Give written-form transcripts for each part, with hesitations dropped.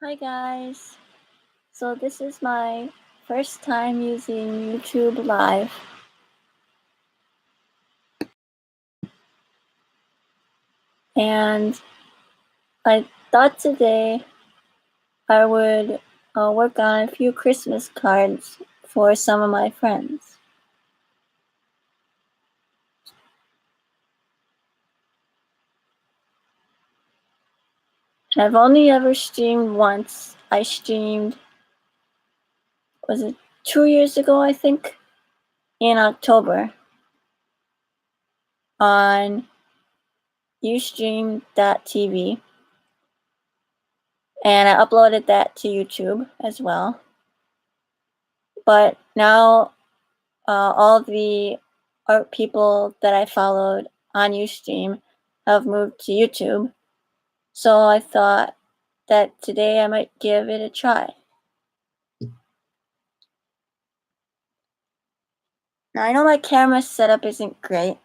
Hi guys, so this is my first time using YouTube Live. And I thought today I would work on a few Christmas cards for some of my friends. I've only ever streamed once. I streamed, was it 2 years ago, I think, in October on Ustream.tv, and I uploaded that to YouTube as well. But now all the art people that I followed on Ustream have moved to YouTube, so I thought that today I might give it a try. Now I know my camera setup isn't great,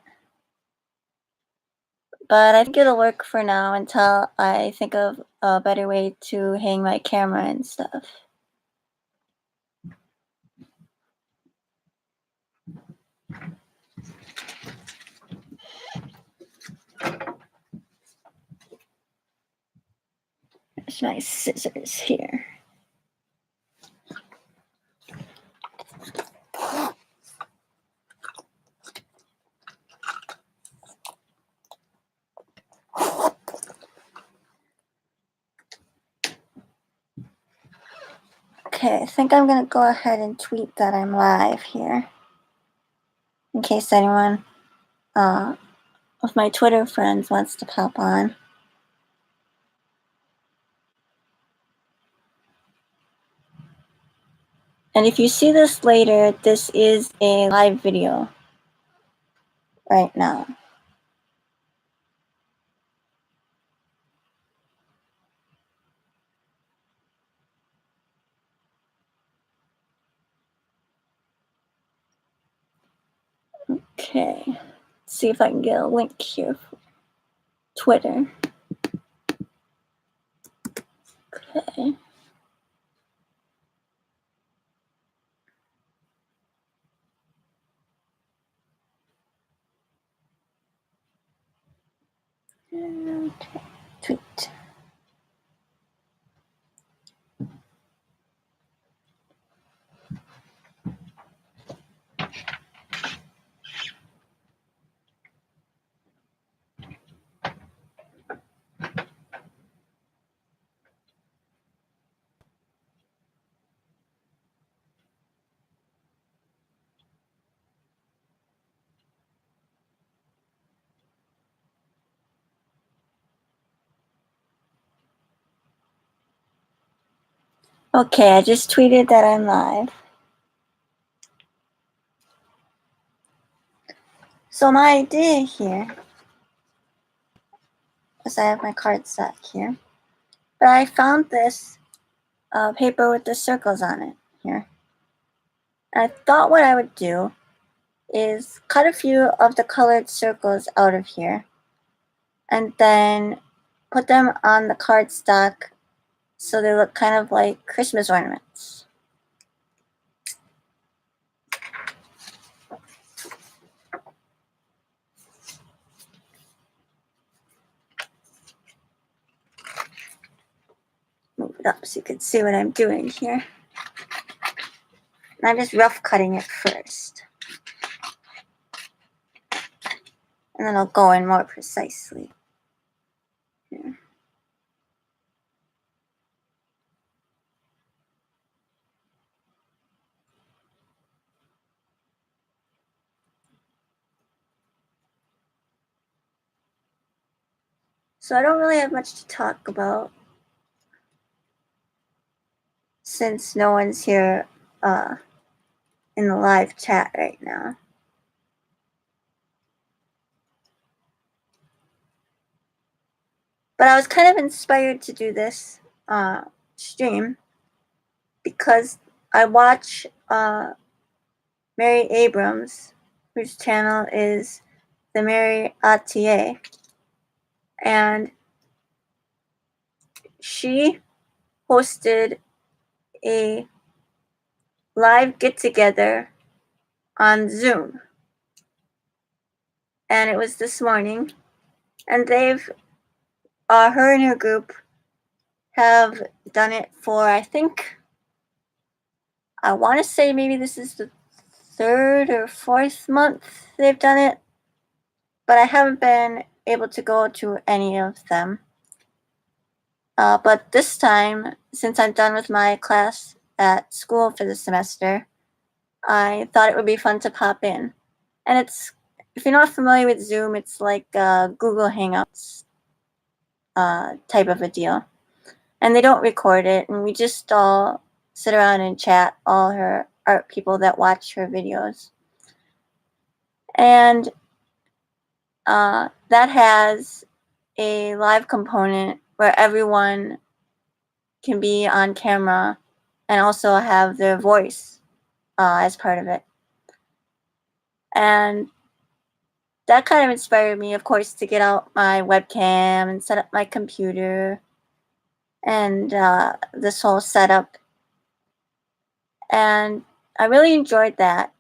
but I think it'll work for now until I think of a better way to hang my camera and stuff. There's my scissors here. Okay, I think I'm gonna go ahead and tweet that I'm live here, in case anyone of my Twitter friends wants to pop on. And if you see this later, this is a live video right now. Okay, let's see if I can get a link here for Twitter. Okay. Okay, tweet. Okay, I just tweeted that I'm live. So my idea here is I have my card set here, but I found this paper with the circles on it here. And I thought what I would do is cut a few of the colored circles out of here and then put them on the cardstock so they look kind of like Christmas ornaments. Move it up so you can see what I'm doing here. And I'm just rough cutting it first. And then I'll go in more precisely here. So I don't really have much to talk about since no one's here in the live chat right now. But I was kind of inspired to do this stream because I watch Mary Abrams, whose channel is the Mary ATA, and she hosted a live get-together on Zoom. And it was this morning. And her and her group have done it for, I want to say maybe this is the 3rd or 4th month they've done it. But I haven't been able to go to any of them. But this time, since I'm done with my class at school for the semester, I thought it would be fun to pop in. And if you're not familiar with Zoom, it's like Google Hangouts type of a deal. And they don't record it, and we just all sit around and chat, all her art people that watch her videos. And that has a live component where everyone can be on camera and also have their voice as part of it. And that kind of inspired me, of course, to get out my webcam and set up my computer and this whole setup. And I really enjoyed that.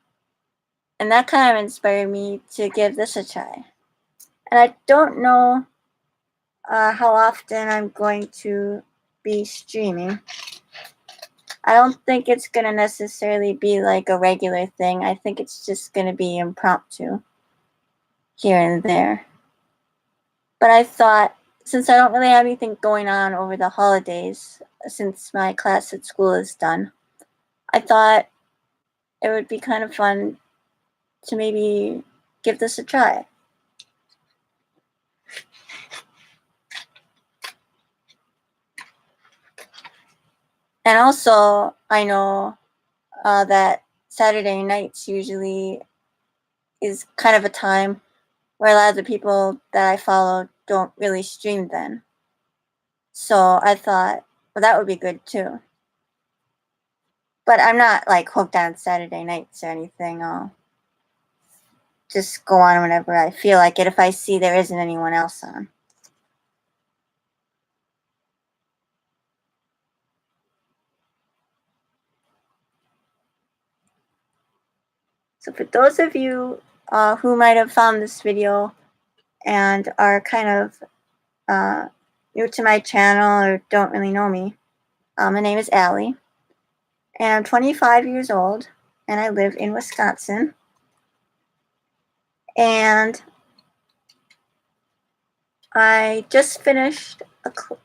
And that kind of inspired me to give this a try. And I don't know how often I'm going to be streaming. I don't think it's going to necessarily be like a regular thing. I think it's just going to be impromptu here and there. But I thought, since I don't really have anything going on over the holidays, since my class at school is done, I thought it would be kind of fun to maybe give this a try. And also, I know that Saturday nights usually is kind of a time where a lot of the people that I follow don't really stream then. So I thought, well, that would be good too. But I'm not like hooked on Saturday nights or anything. I'll just go on whenever I feel like it if I see there isn't anyone else on. So for those of you who might have found this video and are kind of new to my channel or don't really know me, my name is Allie, and I'm 25 years old, and I live in Wisconsin. And I just finished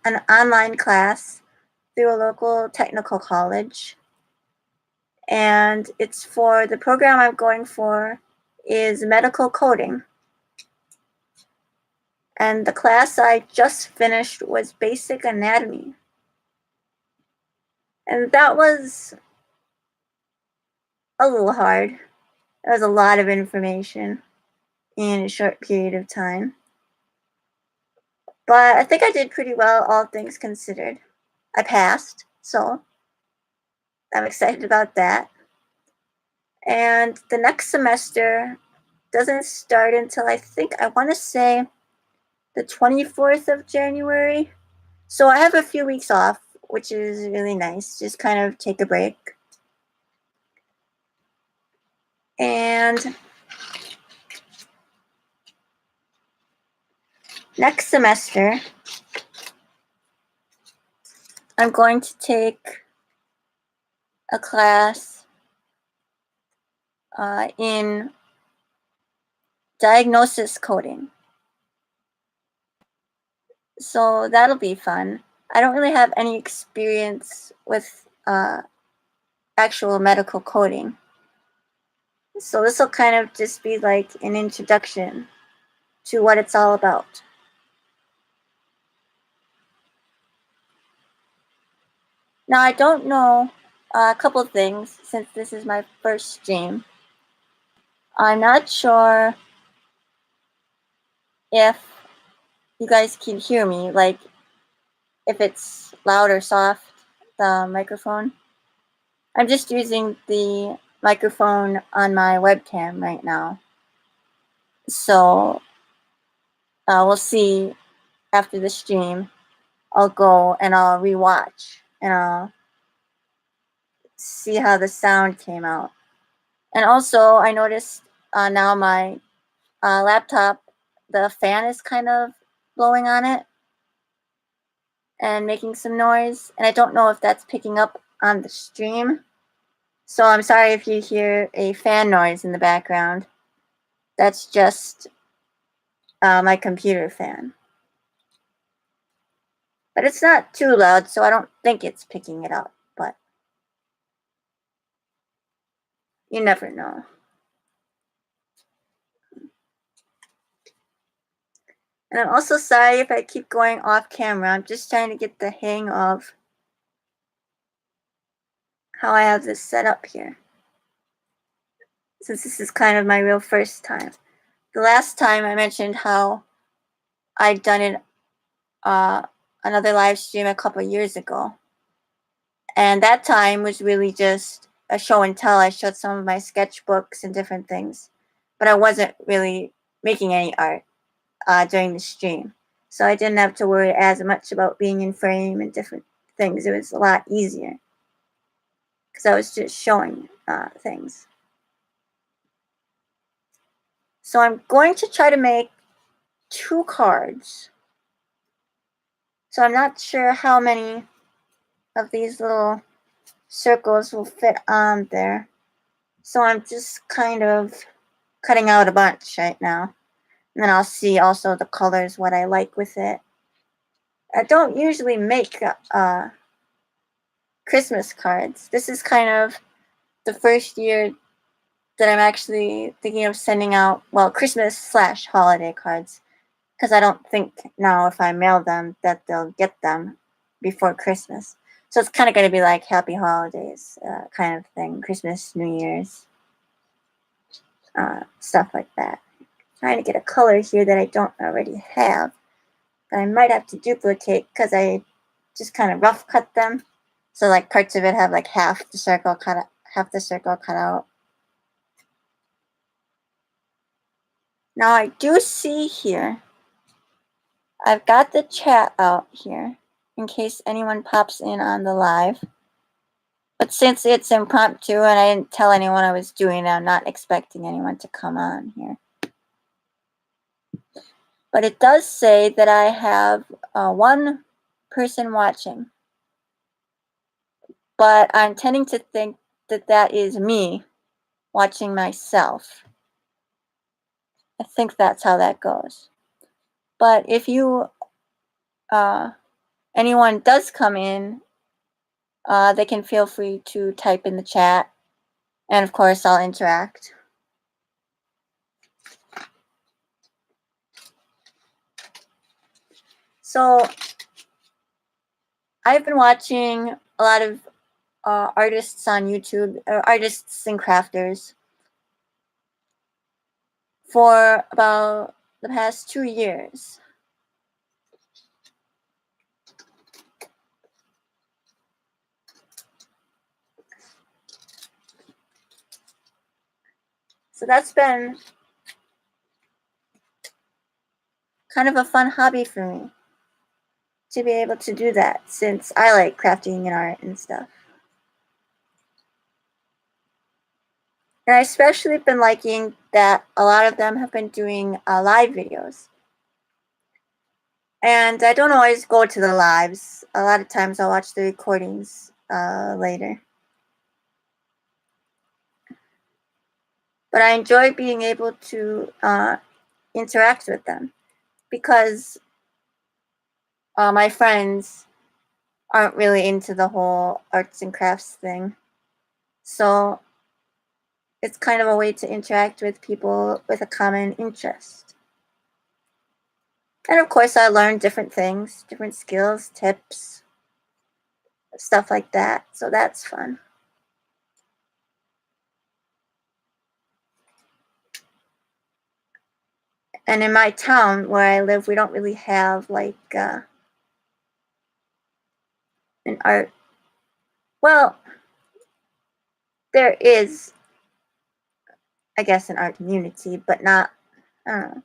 an online class through a local technical college. And it's for the program I'm going for is medical coding. And the class I just finished was basic anatomy. And that was a little hard. It was a lot of information in a short period of time. But I think I did pretty well, all things considered. I passed, so I'm excited about that. And the next semester doesn't start until I want to say the 24th of January. So I have a few weeks off, which is really nice. Just kind of take a break. And next semester, I'm going to take a class in diagnosis coding. So that'll be fun. I don't really have any experience with actual medical coding. So this will kind of just be like an introduction to what it's all about. Now, I don't know a couple of things since this is my first stream. I'm not sure if you guys can hear me, like if it's loud or soft, the microphone. I'm just using the microphone on my webcam right now. So we'll see after the stream. I'll go and I'll rewatch and I'll see how the sound came out. And also, I noticed now my laptop, the fan is kind of blowing on it and making some noise. And I don't know if that's picking up on the stream. So I'm sorry if you hear a fan noise in the background. That's just my computer fan. But it's not too loud, so I don't think it's picking it up. But you never know. And I'm also sorry if I keep going off camera. I'm just trying to get the hang of how I have this set up here, since this is kind of my real first time. The last time I mentioned how I'd done it another live stream a couple years ago. And that time was really just a show and tell. I showed some of my sketchbooks and different things, but I wasn't really making any art during the stream. So I didn't have to worry as much about being in frame and different things. It was a lot easier because I was just showing things. So I'm going to try to make 2 cards. So I'm not sure how many of these little circles will fit on there. So I'm just kind of cutting out a bunch right now. And then I'll see also the colors, what I like with it. I don't usually make Christmas cards. This is kind of the first year that I'm actually thinking of sending out, well, Christmas/holiday cards. Because I don't think now if I mail them that they'll get them before Christmas. So it's kind of going to be like Happy Holidays kind of thing. Christmas, New Year's, stuff like that. Trying to get a color here that I don't already have. But I might have to duplicate because I just kind of rough cut them. So like parts of it have like half the circle cut out. Now I do see here, I've got the chat out here in case anyone pops in on the live. But since it's impromptu and I didn't tell anyone I was doing it, I'm not expecting anyone to come on here. But it does say that I have 1 person watching. But I'm tending to think that that is me watching myself. I think that's how that goes. But if you, anyone does come in, they can feel free to type in the chat. And of course, I'll interact. So I've been watching a lot of artists on YouTube, artists and crafters, for about the past 2 years. So that's been kind of a fun hobby for me to be able to do that, since I like crafting and art and stuff. And I especially been liking that a lot of them have been doing live videos. And I don't always go to the lives. A lot of times I'll watch the recordings later. But I enjoy being able to interact with them because my friends aren't really into the whole arts and crafts thing. So it's kind of a way to interact with people with a common interest. And of course, I learned different things, different skills, tips, stuff like that. So that's fun. And in my town where I live, we don't really have like an art. Well, there is, I guess, an art community, but not, I don't know,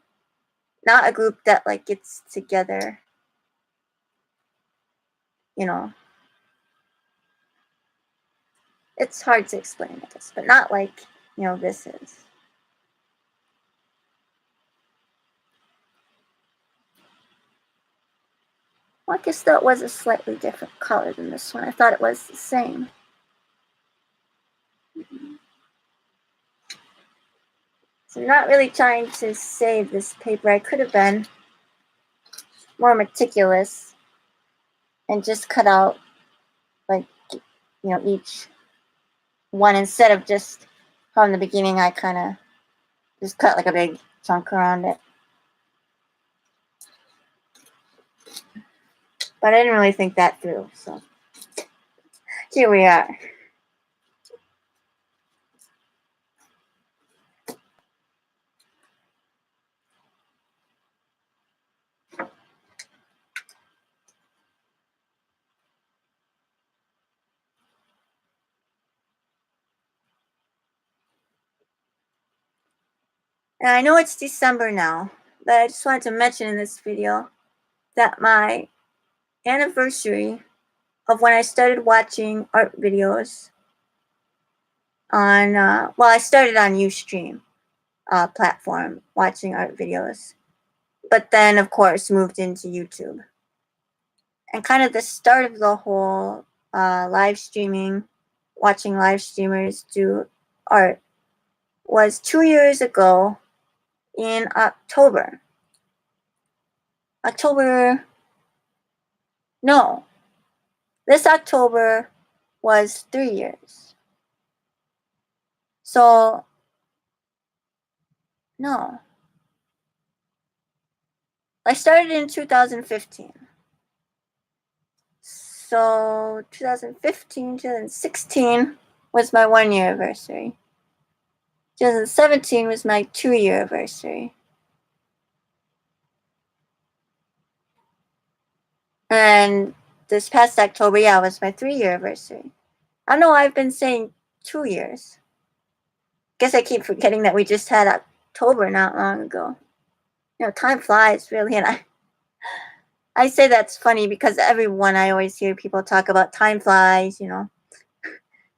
not a group that like gets together, you know, It's hard to explain, I guess, but not like, you know, this is. Well, I guess that was a slightly different color than this one. I thought it was the same. So I'm not really trying to save this paper. I could have been more meticulous and just cut out, like, you know, each one instead of just from the beginning. I kind of just cut like a big chunk around it. But I didn't really think that through, so here we are. And I know it's December now, but I just wanted to mention in this video that my anniversary of when I started watching art videos on, well, I started on Ustream platform watching art videos, but then, of course, moved into YouTube. And kind of the start of the whole live streaming, watching live streamers do art, was 2 years ago in October. No, this October was 3 years. So, no. I started in 2015. So 2015, 2016 was my 1 year anniversary. 2017 was my 2 year anniversary. And this past October, yeah, was my 3 year anniversary. I know I've been saying 2 years. Guess I keep forgetting that we just had October not long ago. You know, time flies, really, and I say that's funny because everyone, I always hear people talk about time flies, you know.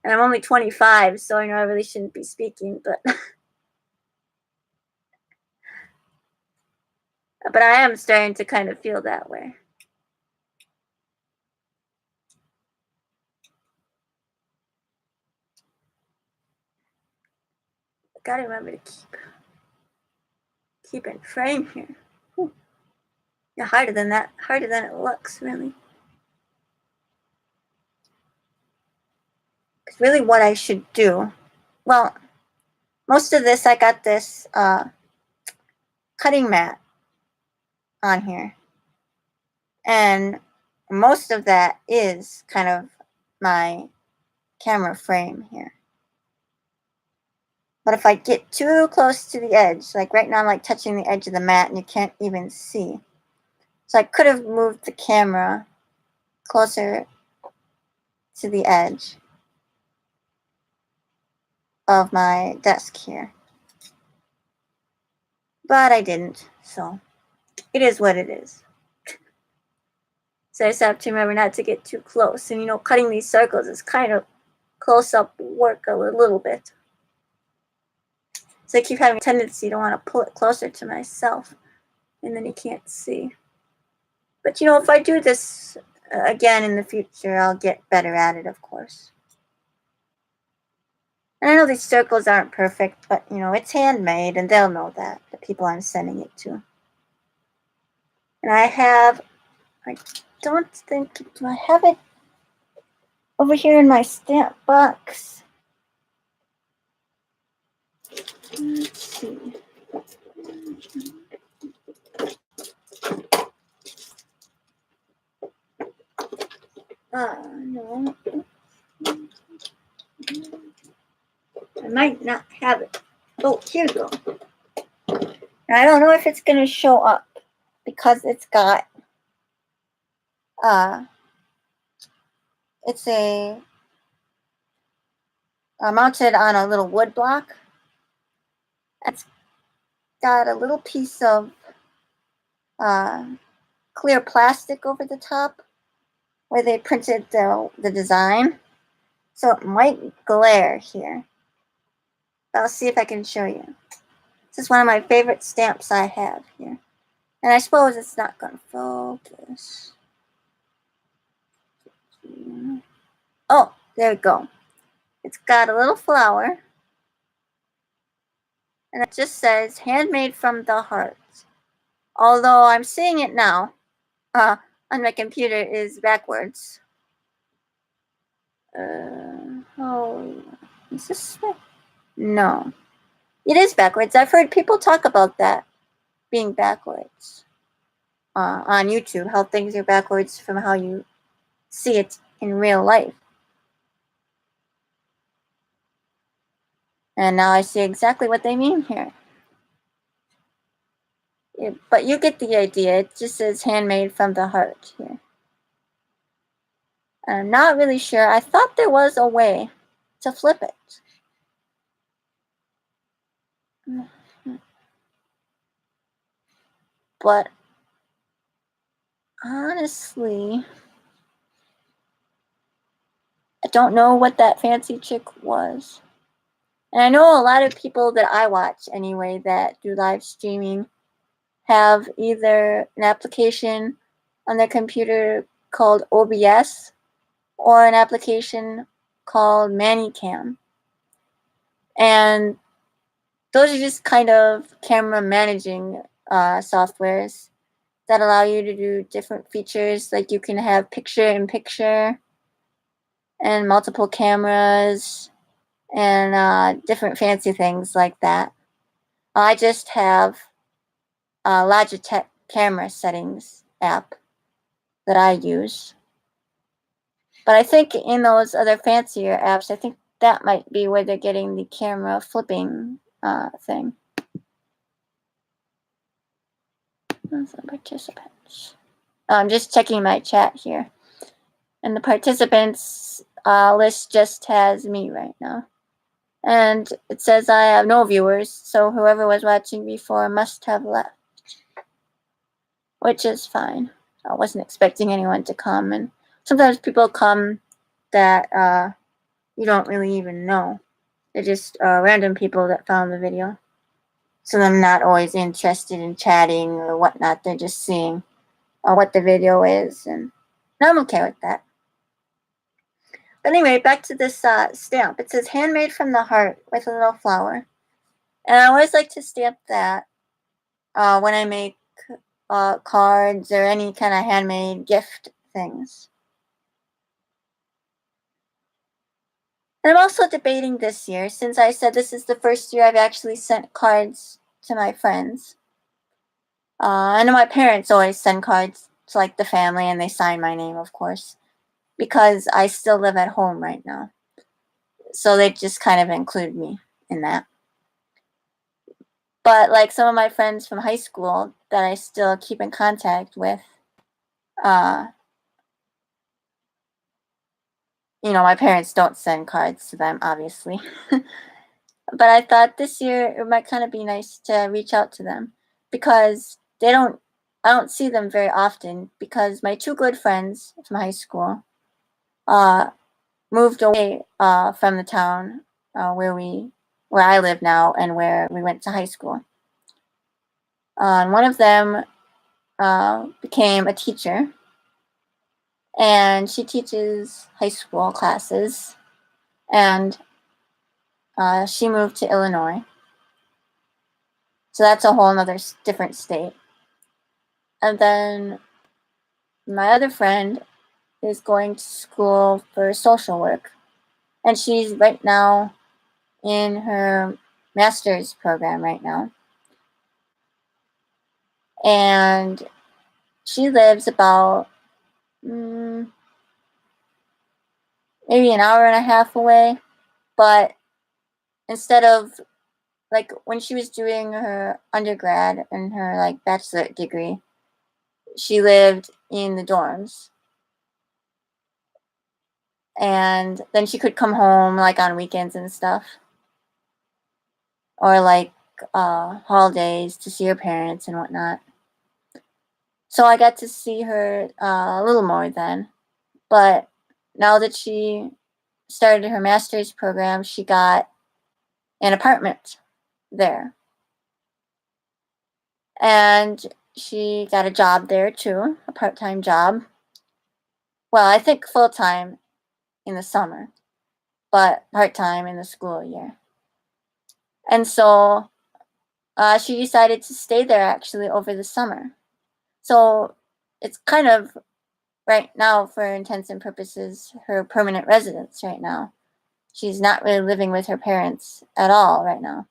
And I'm only 25, so I know I really shouldn't be speaking, but but I am starting to kind of feel that way. I gotta remember to keep in frame here. Whew. Yeah, harder than it looks, really. Because really what I should do, well, most of this, I got this cutting mat on here. And most of that is kind of my camera frame here. But if I get too close to the edge, like right now I'm like touching the edge of the mat and you can't even see. So I could have moved the camera closer to the edge of my desk here. But I didn't, so it is what it is. So I just have to remember not to get too close. And you know, cutting these circles is kind of close up work a little bit. So I keep having a tendency to want to pull it closer to myself, and then you can't see. But you know, if I do this again in the future, I'll get better at it, of course. And I know these circles aren't perfect, but you know, it's handmade, and they'll know that, the people I'm sending it to. And I don't think, do I have it over here in my stamp box? Let's see. No. I might not have it. Oh, here we go. I don't know if it's going to show up because it's got, it's mounted on a little wood block. It's got a little piece of clear plastic over the top where they printed the design. So it might glare here. I'll see if I can show you. This is one of my favorite stamps I have here. And I suppose it's not going to focus. Oh, there we go. It's got a little flower. And it just says, handmade from the heart. Although I'm seeing it now, on my computer, is backwards. Oh, is this way? No. It is backwards. I've heard people talk about that being backwards on YouTube, how things are backwards from how you see it in real life. And now I see exactly what they mean here. But you get the idea. It just says handmade from the heart here. And I'm not really sure. I thought there was a way to flip it. But honestly, I don't know what that fancy trick was. And I know a lot of people that I watch anyway that do live streaming have either an application on their computer called OBS or an application called ManyCam. And those are just kind of camera managing softwares that allow you to do different features. Like you can have picture-in-picture and multiple cameras and different fancy things like that. I just have a Logitech camera settings app that I use. But I think in those other fancier apps, I think that might be where they're getting the camera flipping thing. Some participants. I'm just checking my chat here. And the participants list just has me right now. And it says I have no viewers, so whoever was watching before must have left. Which is fine. I wasn't expecting anyone to come. And sometimes people come that you don't really even know. They're just random people that found the video. So I'm not always interested in chatting or whatnot. They're just seeing what the video is. And I'm okay with that. But anyway, back to this stamp. It says handmade from the heart with a little flower. And I always like to stamp that when I make cards or any kind of handmade gift things. And I'm also debating this year, since I said this is the first year I've actually sent cards to my friends. I know my parents always send cards to like the family and they sign my name, of course, because I still live at home right now. So they just kind of include me in that. But like some of my friends from high school that I still keep in contact with, my parents don't send cards to them, obviously. But I thought this year it might kind of be nice to reach out to them because I don't see them very often because my two good friends from high school moved away from the town where I live now and where we went to high school. And one of them became a teacher, and she teaches high school classes, and she moved to Illinois. So that's a whole other different state. And then my other friend is going to school for social work. And she's right now in her master's program right now. And she lives about maybe an hour and a half away. But instead of, like, when she was doing her undergrad and her, like, bachelor degree, she lived in the dorms. And then she could come home, like, on weekends and stuff. Or, like, holidays to see her parents and whatnot. So I got to see her a little more then. But now that she started her master's program, she got an apartment there. And she got a job there too, a part-time job. Well, I think full-time in the summer, but part-time in the school year. And so she decided to stay there actually over the summer. So it's kind of right now, for intents and purposes, her permanent residence right now. She's not really living with her parents at all right now.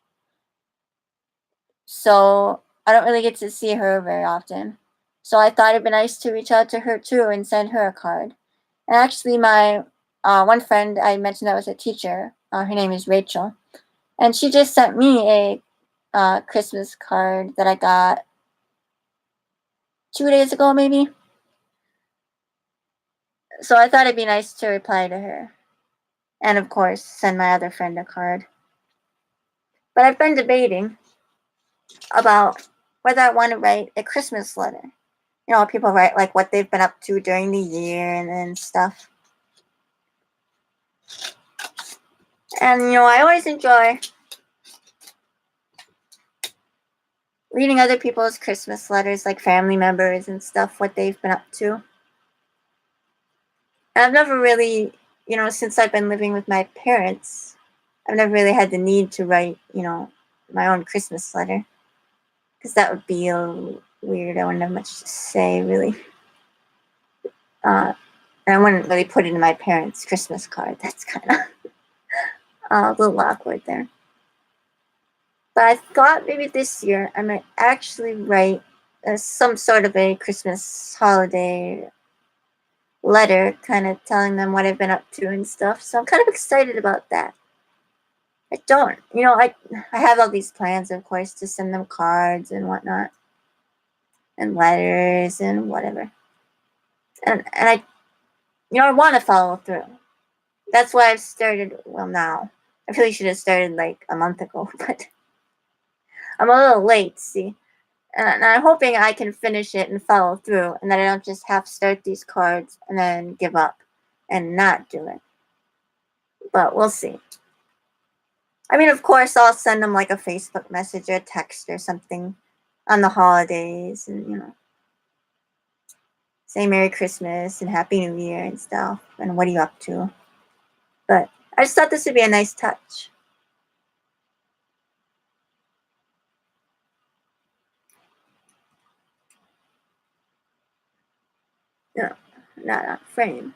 So I don't really get to see her very often. So I thought it'd be nice to reach out to her too and send her a card. And actually, my one friend I mentioned that was a teacher, her name is Rachel, and she just sent me a Christmas card that I got 2 days ago, maybe. So I thought it'd be nice to reply to her. And of course, send my other friend a card. But I've been debating about whether I want to write a Christmas letter. You know, people write like what they've been up to during the year and stuff. And you know, I always enjoy reading other people's Christmas letters, like family members and stuff, what they've been up to. And I've never really, you know, since I've been living with my parents, I've never really had the need to write, you know, my own Christmas letter. Because that would be a little weird. I wouldn't have much to say, really. And I wouldn't really put it in my parents' Christmas card. That's kind of a little awkward there. But I thought maybe this year I might actually write some sort of a Christmas holiday letter, kind of telling them what I've been up to and stuff. So I'm kind of excited about that. I have all these plans, of course, to send them cards and whatnot, and letters and whatever. And I want to follow through. That's why I've started, well, now. I really should have started like a month ago, but I'm a little late, see. And I'm hoping I can finish it and follow through, and that I don't just half start these cards and then give up and not do it. But we'll see. I mean, of course, I'll send them like a Facebook message or a text or something on the holidays and, you know, say Merry Christmas and Happy New Year and stuff, and what are you up to? But I just thought this would be a nice touch. No, not on frame.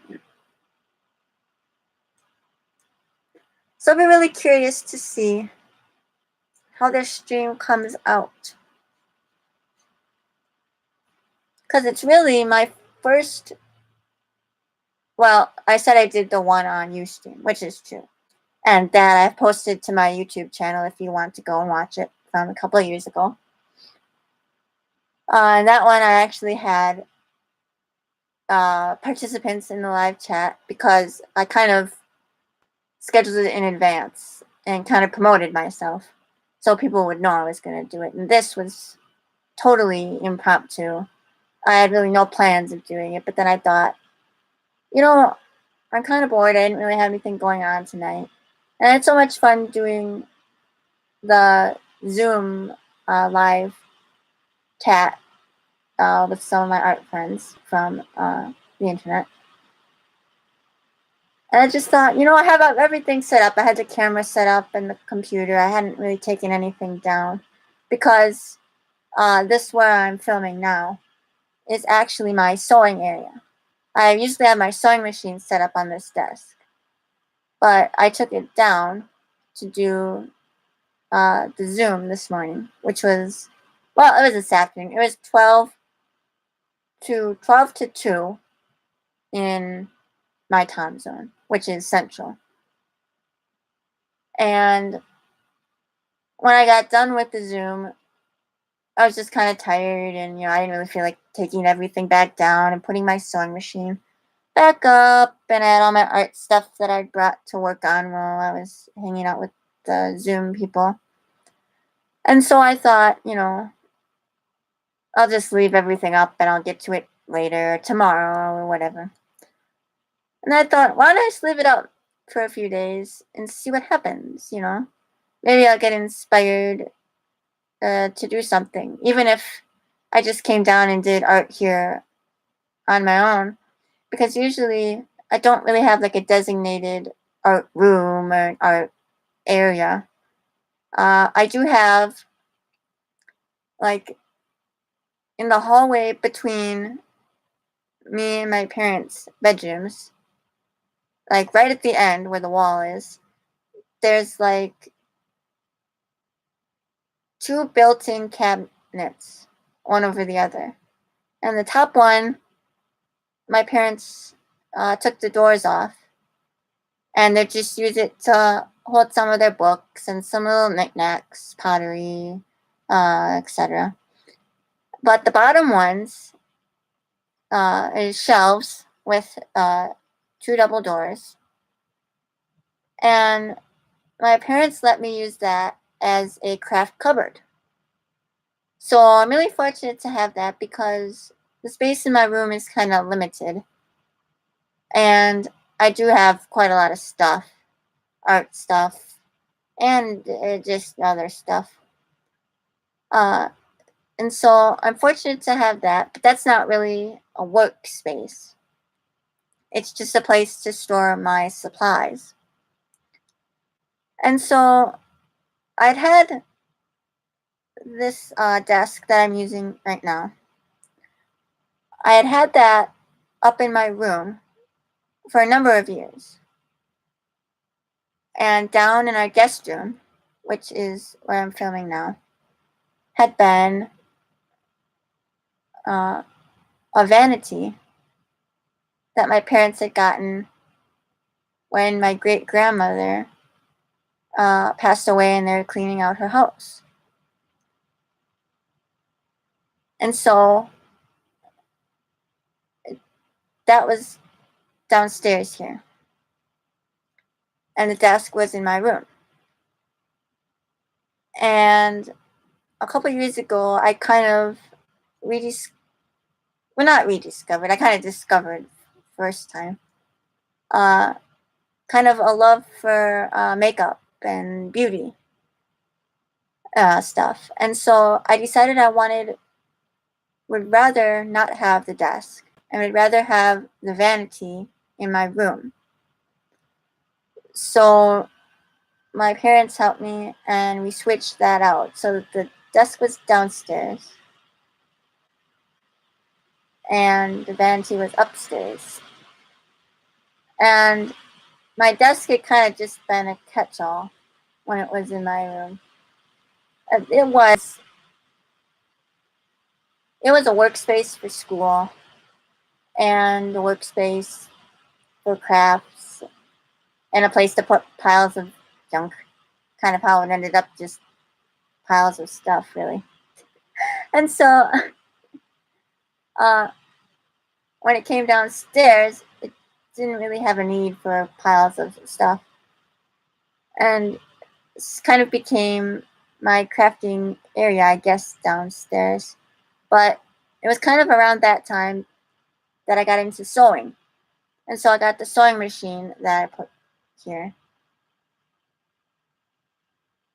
So I'll be really curious to see how this stream comes out. Because it's really my first, well, I said I did the one on Ustream, which is true. And that I've posted to my YouTube channel if you want to go and watch it from a couple of years ago. And that one I actually had participants in the live chat because I kind of scheduled it in advance and kind of promoted myself so people would know I was going to do it. And this was totally impromptu. I had really no plans of doing it, but then I thought, you know, I'm kind of bored. I didn't really have anything going on tonight. And I had so much fun doing the Zoom live chat with some of my art friends from the internet. And I just thought, you know, I have everything set up. I had the camera set up and the computer. I hadn't really taken anything down because this where I'm filming now is actually my sewing area. I usually have my sewing machine set up on this desk, but I took it down to do the Zoom this morning, which was, well, it was this afternoon. It was 12 to 2 in my time zone, which is Central. And when I got done with the Zoom, I was just kind of tired, and I didn't really feel like taking everything back down and putting my sewing machine back up, and I had all my art stuff that I brought to work on while I was hanging out with the Zoom people. And so I thought, I'll just leave everything up and I'll get to it later, tomorrow, or whatever. And I thought, why don't I just leave it up for a few days and see what happens, you know. Maybe I'll get inspired to do something, even if I just came down and did art here on my own, because usually I don't really have like a designated art room or an art area. I do have, like, in the hallway between me and my parents' bedrooms, like right at the end where the wall is, there's like two built-in cabinets, one over the other. And the top one, my parents took the doors off, and they just use it to hold some of their books and some little knickknacks, pottery, etc. But the bottom ones is shelves with two double doors, and my parents let me use that as a craft cupboard. So I'm really fortunate to have that because the space in my room is kind of limited, and I do have quite a lot of stuff, art stuff, and just other stuff. And so I'm fortunate to have that, but that's not really a workspace. It's just a place to store my supplies. And so I'd had this desk that I'm using right now. I had that up in my room for a number of years. And down in our guest room, which is where I'm filming now, had been a vanity that my parents had gotten when my great grandmother passed away and they were cleaning out her house. And so that was downstairs here. And the desk was in my room. And a couple years ago, I kind of not rediscovered, I kind of discovered first time, kind of a love for makeup and beauty stuff. And so I decided would rather not have the desk. I would rather have the vanity in my room. So my parents helped me and we switched that out. So the desk was downstairs and the vanity was upstairs. And my desk had kind of just been a catch-all when it was in my room. It was a workspace for school and a workspace for crafts and a place to put piles of junk. Kind of how it ended up, just piles of stuff, really. And so when it came downstairs, it didn't really have a need for piles of stuff. And this kind of became my crafting area, I guess, downstairs. But it was kind of around that time that I got into sewing. And so I got the sewing machine that I put here.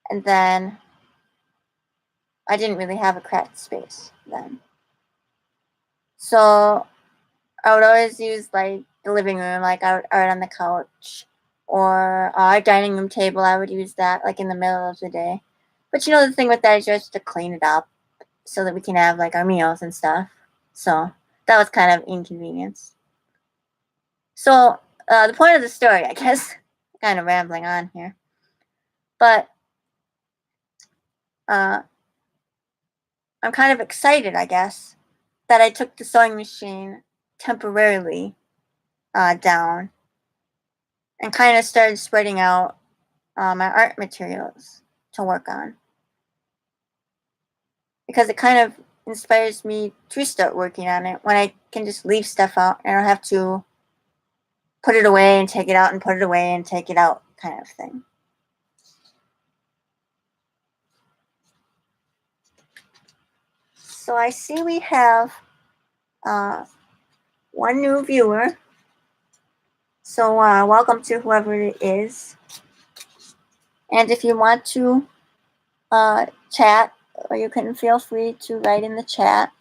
And then I didn't really have a craft space then. So I would always use like the living room, like I would art on the couch, or our dining room table. I would use that like in the middle of the day. But you know, the thing with that is you have to clean it up so that we can have like our meals and stuff. So that was kind of inconvenience. So the point of the story, I guess, kind of rambling on here, but I'm kind of excited, I guess, that I took the sewing machine temporarily down and kind of started spreading out my art materials to work on, because it kind of inspires me to start working on it when I can just leave stuff out and I don't have to put it away and take it out and put it away and take it out kind of thing. So I see we have one new viewer. So welcome to whoever it is. And if you want to chat, or you can feel free to write in the chat.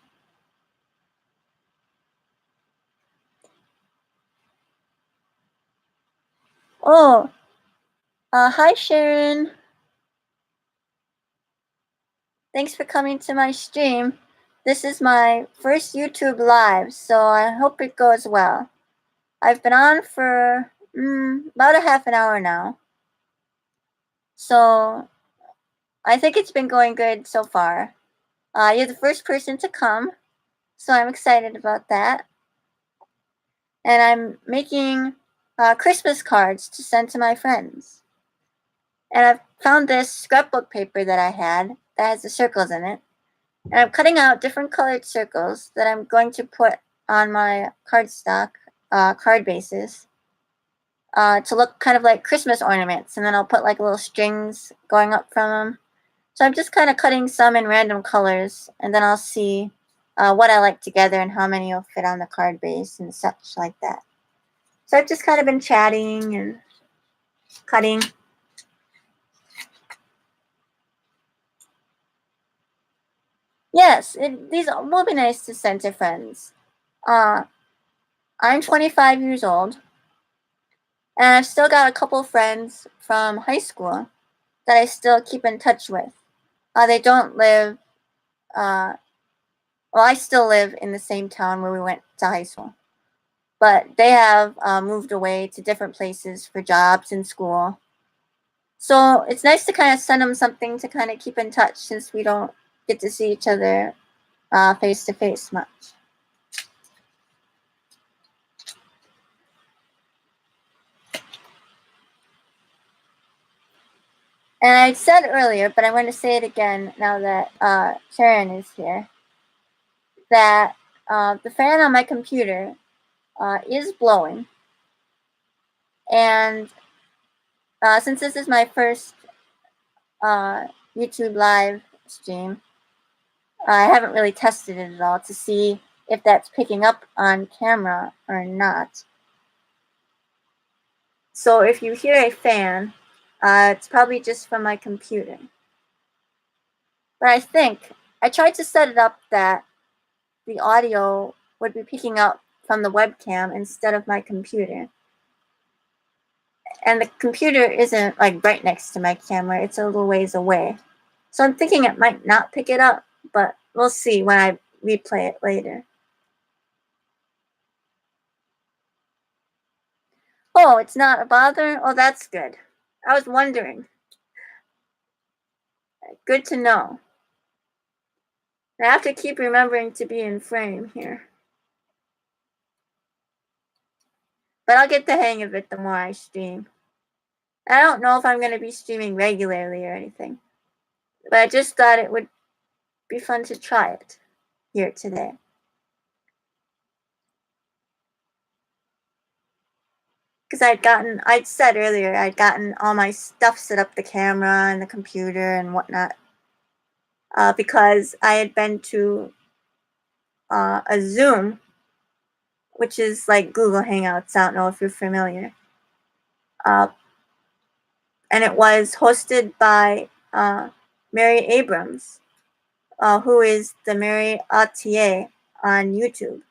Oh, hi Sharon. Thanks for coming to my stream. This is my first YouTube live, so I hope it goes well. I've been on for about a half an hour now. So I think it's been going good so far. You're the first person to come, so I'm excited about that. And I'm making Christmas cards to send to my friends. And I've found this scrapbook paper that I had that has the circles in it. And I'm cutting out different colored circles that I'm going to put on my cardstock card bases to look kind of like Christmas ornaments. And then I'll put like little strings going up from them. So I'm just kind of cutting some in random colors, and then I'll see what I like together and how many will fit on the card base and such like that. So I've just kind of been chatting and cutting. Yes, these will be nice to send to friends. I'm 25 years old, and I've still got a couple friends from high school that I still keep in touch with. They don't live, well, I still live in the same town where we went to high school, but they have moved away to different places for jobs and school. So it's nice to kind of send them something to kind of keep in touch since we don't get to see each other face to face much. And I said earlier, but I'm going to say it again now that Sharon is here, that the fan on my computer is blowing. And since this is my first YouTube live stream, I haven't really tested it at all to see if that's picking up on camera or not. So if you hear a fan, it's probably just from my computer. But I think I tried to set it up that the audio would be picking up from the webcam instead of my computer. And the computer isn't like right next to my camera, it's a little ways away. So I'm thinking it might not pick it up, but we'll see when I replay it later. Oh, it's not a bother? Oh, that's good. I was wondering. Good to know. I have to keep remembering to be in frame here. But I'll get the hang of it the more I stream. I don't know if I'm going to be streaming regularly or anything. But I just thought it would be fun to try it here today. Because I'd said earlier, I'd gotten all my stuff set up, the camera and the computer and whatnot. Because I had been to a Zoom, which is like Google Hangouts. I don't know if you're familiar. And it was hosted by Mary Abrams, who is the Mary Autier on YouTube.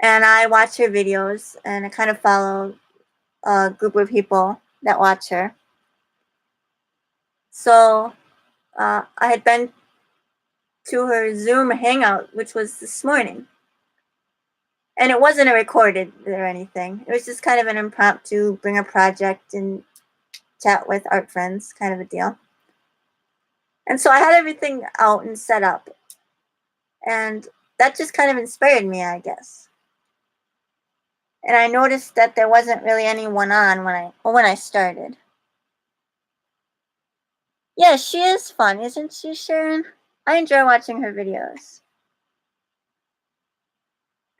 And I watch her videos, and I kind of follow a group of people that watch her. So I had been to her Zoom Hangout, which was this morning. And it wasn't a recorded or anything. It was just kind of an impromptu, bring a project and chat with art friends kind of a deal. And so I had everything out and set up. And that just kind of inspired me, I guess. And I noticed that there wasn't really anyone on when I started. Yeah, she is fun, isn't she, Sharon? I enjoy watching her videos.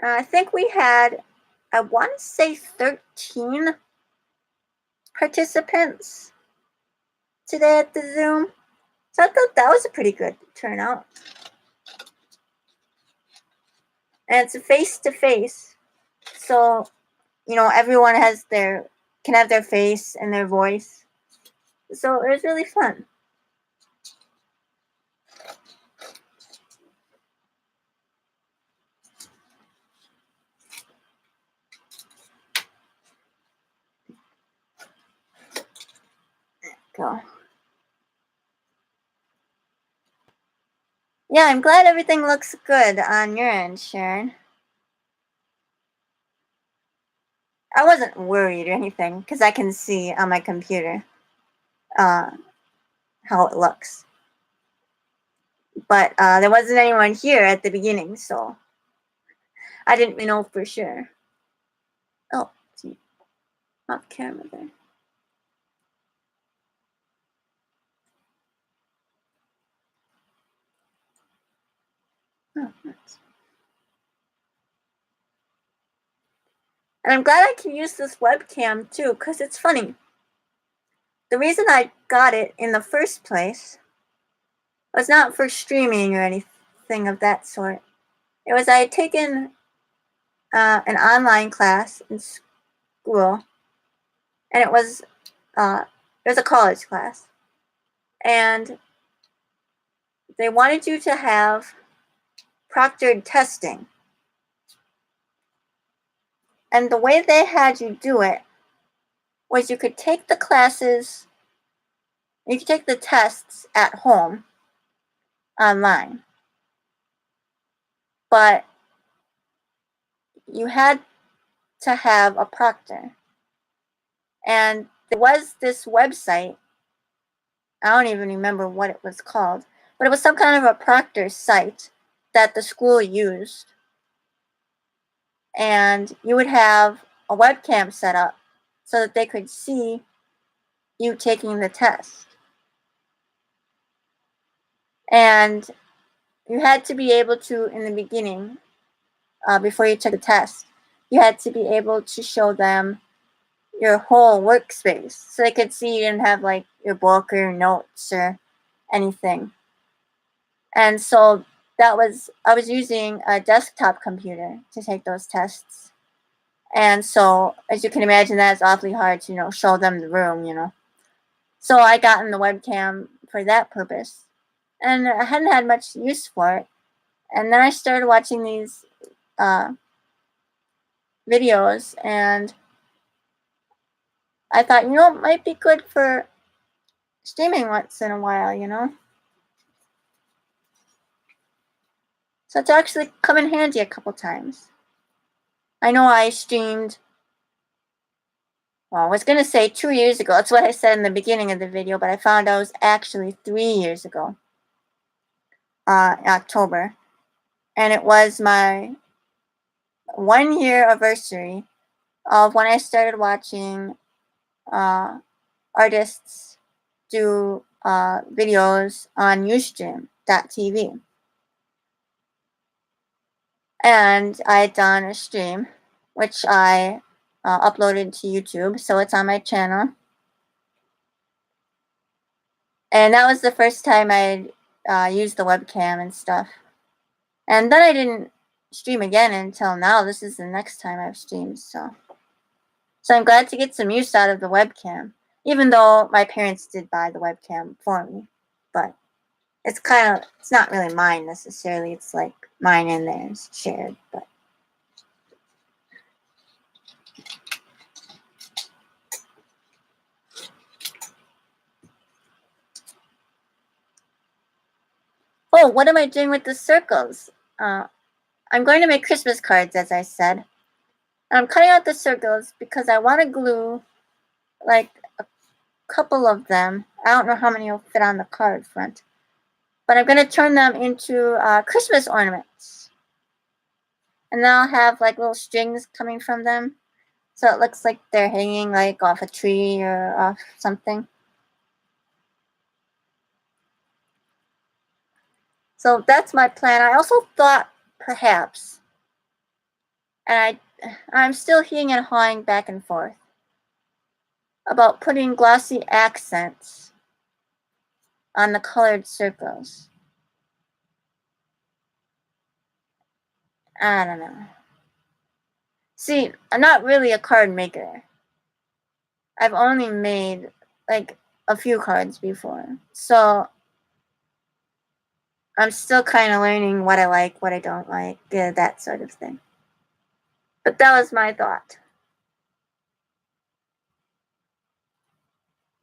I think we had, I want to say 13 participants today at the Zoom. So I thought that was a pretty good turnout. And it's a face-to-face. So, everyone can have their face and their voice. So it was really fun. Go. Yeah, I'm glad everything looks good on your end, Sharon. I wasn't worried or anything because I can see on my computer how it looks. But there wasn't anyone here at the beginning, so I didn't know for sure. Oh, see, off camera there. Oh, nice. And I'm glad I can use this webcam too, because it's funny. The reason I got it in the first place was not for streaming or anything of that sort. It was I had taken an online class in school, and it was a college class, and they wanted you to have proctored testing. And the way they had you do it was you could take the classes, you could take the tests at home online, but you had to have a proctor. And there was this website, I don't even remember what it was called, but it was some kind of a proctor site that the school used. And you would have a webcam set up so that they could see you taking the test. And you had to be able to, in the beginning, before you took the test, you had to be able to show them your whole workspace so they could see you didn't have like your book or your notes or anything. And so I was using a desktop computer to take those tests. And so, as you can imagine, that's awfully hard to, show them the room. So I got in the webcam for that purpose. And I hadn't had much use for it. And then I started watching these videos, and I thought, it might be good for streaming once in a while. So it's actually come in handy a couple times. I know I streamed, well, I was going to say 2 years ago. That's what I said in the beginning of the video, but I found out it was actually 3 years ago, in October. And it was my 1-year anniversary of when I started watching artists do videos on Ustream.tv. And I had done a stream, which I uploaded to YouTube, so it's on my channel. And that was the first time I used the webcam and stuff. And then I didn't stream again until now. This is the next time I've streamed, so I'm glad to get some use out of the webcam, even though my parents did buy the webcam for me. But it's not really mine necessarily. It's like mine and theirs shared, but. Oh, what am I doing with the circles? I'm going to make Christmas cards, as I said. And I'm cutting out the circles because I want to glue like a couple of them. I don't know how many will fit on the card front. But I'm going to turn them into Christmas ornaments. And then I'll have like little strings coming from them. So it looks like they're hanging like off a tree or off something. So that's my plan. I also thought perhaps, and I'm still heating and hawing back and forth, about putting glossy accents on the colored circles. I don't know. See, I'm not really a card maker. I've only made like a few cards before. So I'm still kind of learning what I like, what I don't like, that sort of thing. But that was my thought.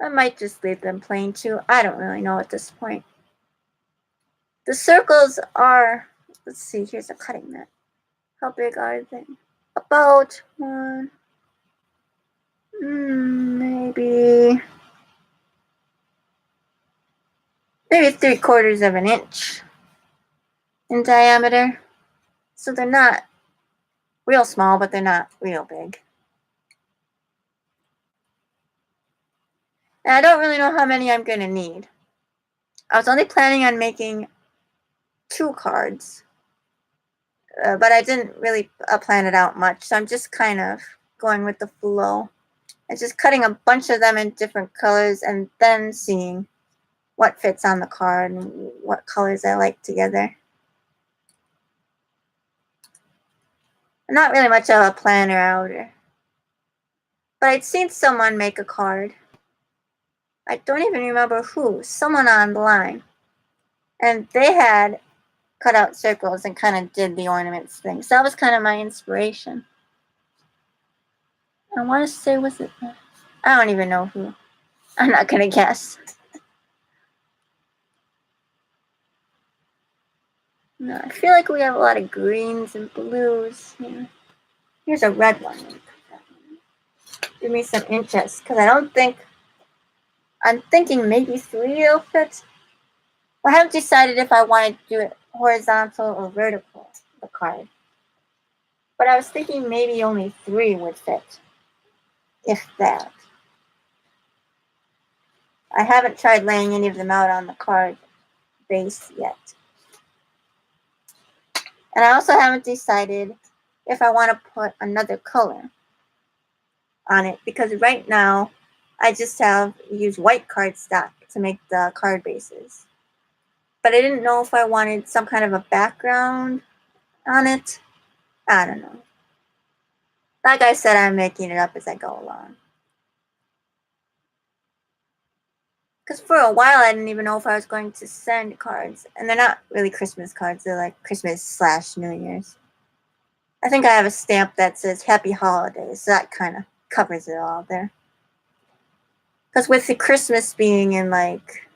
I might just leave them plain too. I don't really know at this point. The circles are, let's see, here's a cutting mat. How big are they? About one, maybe 3/4 of an inch in diameter. So they're not real small, but they're not real big. And I don't really know how many I'm going to need. I was only planning on making 2 cards, but I didn't really plan it out much. So I'm just kind of going with the flow. And just cutting a bunch of them in different colors and then seeing what fits on the card and what colors I like together. I'm not really much of a planner outer. But I'd seen someone make a card. I don't even remember who. Someone online. And they had cut out circles and kind of did the ornaments thing. So that was kind of my inspiration. I want to say, was it? I don't even know who. I'm not going to guess. No, I feel like we have a lot of greens and blues here. Here's a red one. Give me some inches, because I don't think, I'm thinking maybe 3 will fit. I haven't decided if I want to do it horizontal or vertical, the card. But I was thinking maybe only 3 would fit, if that. I haven't tried laying any of them out on the card base yet. And I also haven't decided if I want to put another color on it, because right now I just have used white cardstock to make the card bases. But I didn't know if I wanted some kind of a background on it. I don't know. Like I said, I'm making it up as I go along. Because for a while I didn't even know if I was going to send cards. And they're not really Christmas cards. They're like Christmas/New Year's. I think I have a stamp that says Happy Holidays. So that kind of covers it all there. Because with the Christmas being in like,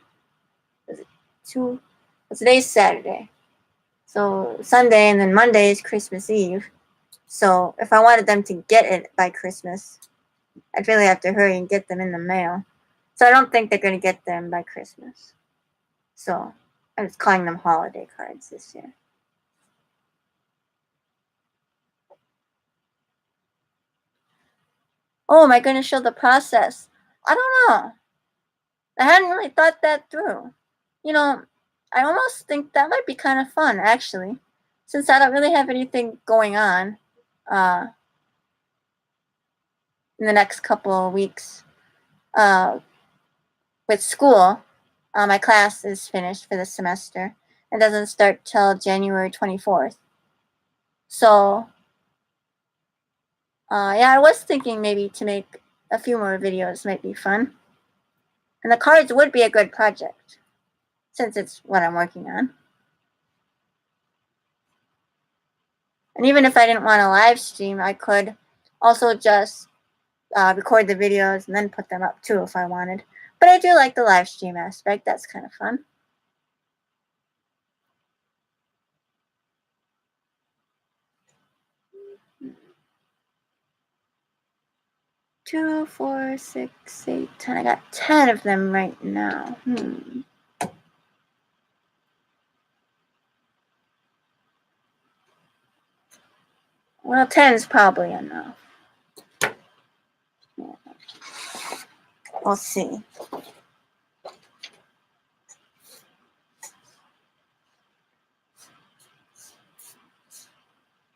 today's Saturday. So Sunday and then Monday is Christmas Eve. So if I wanted them to get it by Christmas, I'd really have to hurry and get them in the mail. So I don't think they're going to get them by Christmas. So I'm just calling them holiday cards this year. Oh, am I going to show the process? I don't know. I hadn't really thought that through. You know, I almost think that might be kind of fun, actually, since I don't really have anything going on in the next couple of weeks with school. My class is finished for the semester. It doesn't start till January 24th. So, yeah, I was thinking maybe to make a few more videos might be fun. And the cards would be a good project, since it's what I'm working on. And even if I didn't want to live stream, I could also just record the videos and then put them up too if I wanted. But I do like the live stream aspect. That's kind of fun. Two, 4, 6, 8, 10. I got 10 of them right now. Well, 10 is probably enough. Yeah. We'll see.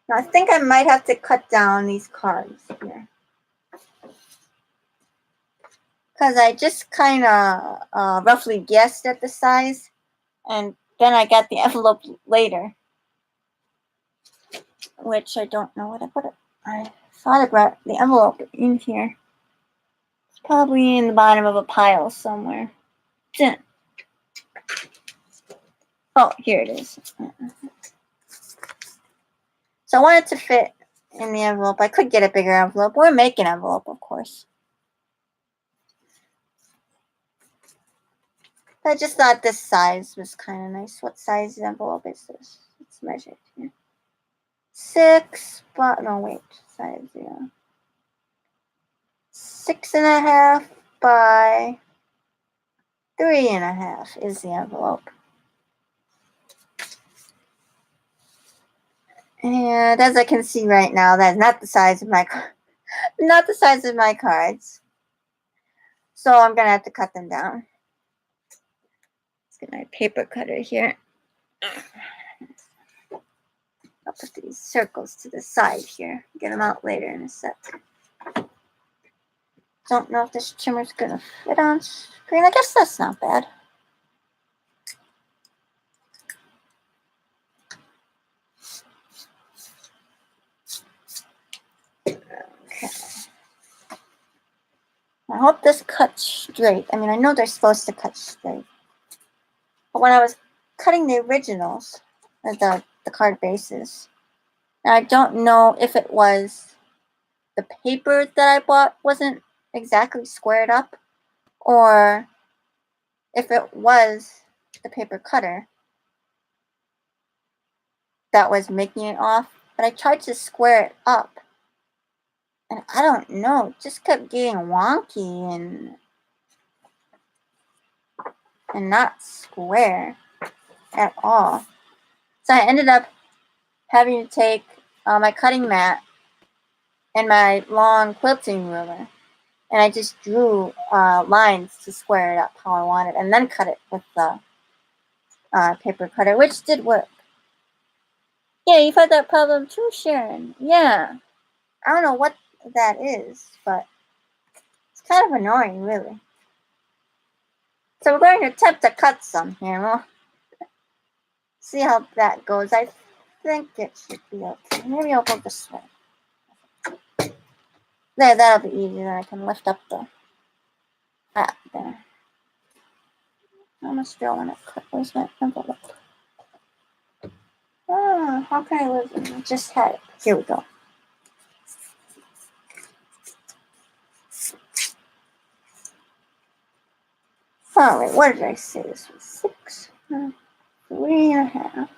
Now, I think I might have to cut down these cards here. Because I just kind of roughly guessed at the size. And then I got the envelope later. Which I don't know what I put it. I thought I brought the envelope in here. It's probably in the bottom of a pile somewhere. Oh, here it is. So I want it to fit in the envelope. I could get a bigger envelope or make an envelope, of course. I just thought this size was kind of nice. What size envelope is this? Let's measure it here. 6, but no, wait, size 0. 6.5 by 3.5 is the envelope. And as I can see right now, that's not the size of my cards. So I'm gonna have to cut them down. Let's get my paper cutter here. I'll put these circles to the side here. Get them out later in a sec. Don't know if this trimmer's gonna fit on screen. I guess that's not bad. Okay. I hope this cuts straight. I mean, I know they're supposed to cut straight. But when I was cutting the originals, the card bases, and I don't know if it was the paper that I bought wasn't exactly squared up, or if it was the paper cutter that was making it off. But I tried to square it up, and I don't know, it just kept getting wonky and not square at all. So I ended up having to take my cutting mat and my long quilting ruler, and I just drew lines to square it up how I wanted, and then cut it with the paper cutter, which did work. Yeah, you've had that problem too, Sharon. Yeah. I don't know what that is, but it's kind of annoying, really. So we're going to attempt to cut some here. We'll see how that goes. I think it should be okay. Maybe I'll go this way. There, that'll be easier. I can lift up the hat there. How much do I want to cut? Where's my envelope? Oh, how can I lose it? I just had it. Here we go. All right, what did I say? This was 6, 3.5.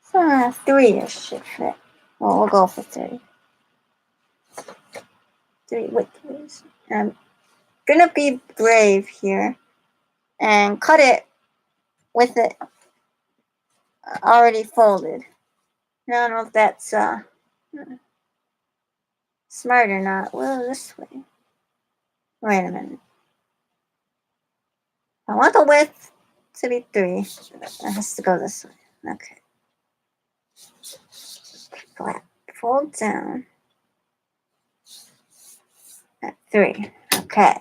So 3 should fit. Well, we'll go for 3. 3 with 3s. I'm gonna be brave here and cut it with it already folded. I don't know if that's smart or not. Well, this way. Wait a minute. I want the width to be 3. It has to go this way. Okay. Flat. Fold down at 3. Okay.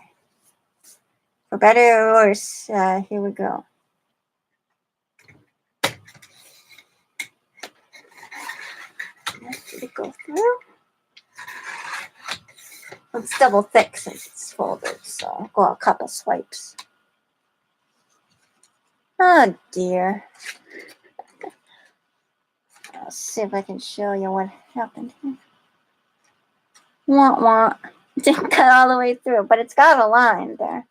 For better or worse, here we go. Did it go through? It's double thick since it's folded, so I'll go a couple swipes. Oh dear. I'll see if I can show you what happened here. Wah. Didn't cut all the way through, but it's got a line there.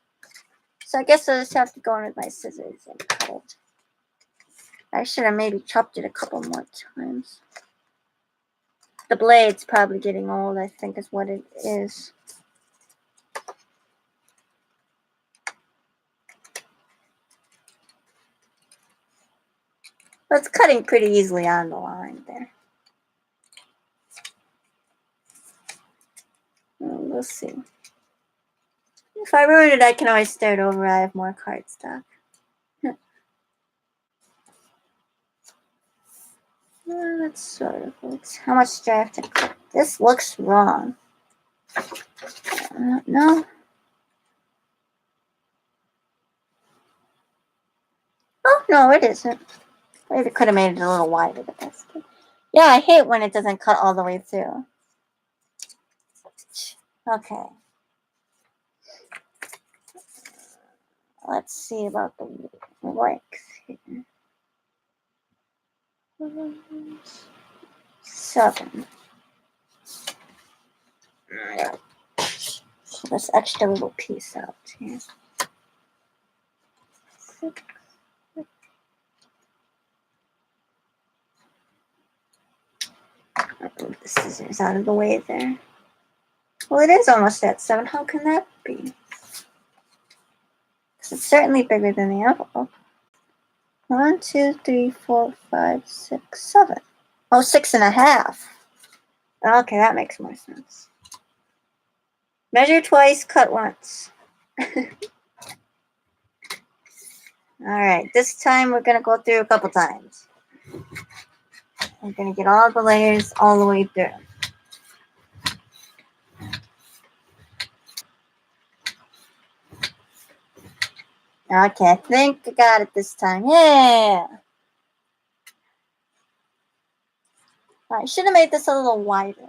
So I guess I'll just have to go in with my scissors and cut it. I should have maybe chopped it a couple more times. The blade's probably getting old, I think is what it is. But it's cutting pretty easily on the line there. We'll see. If I ruin it, I can always start over. I have more cardstock. That sort of looks. How much do I have to cut? This looks wrong. No. Oh, no, it isn't. Maybe could have made it a little wider, but that's good. Yeah, I hate when it doesn't cut all the way through. Okay. Let's see about the length here. 7. So this extra little piece out here. 6. I'll move the scissors out of the way there. Well, it is almost at 7. How can that be? Because it's certainly bigger than the envelope. 1, 2, 3, 4, 5, 6, 7. Oh, 6.5. Okay, that makes more sense. Measure twice, cut once. Alright, this time we're going to go through a couple times. We're going to get all the layers all the way through. Okay, I think I got it this time. Yeah! I should have made this a little wider.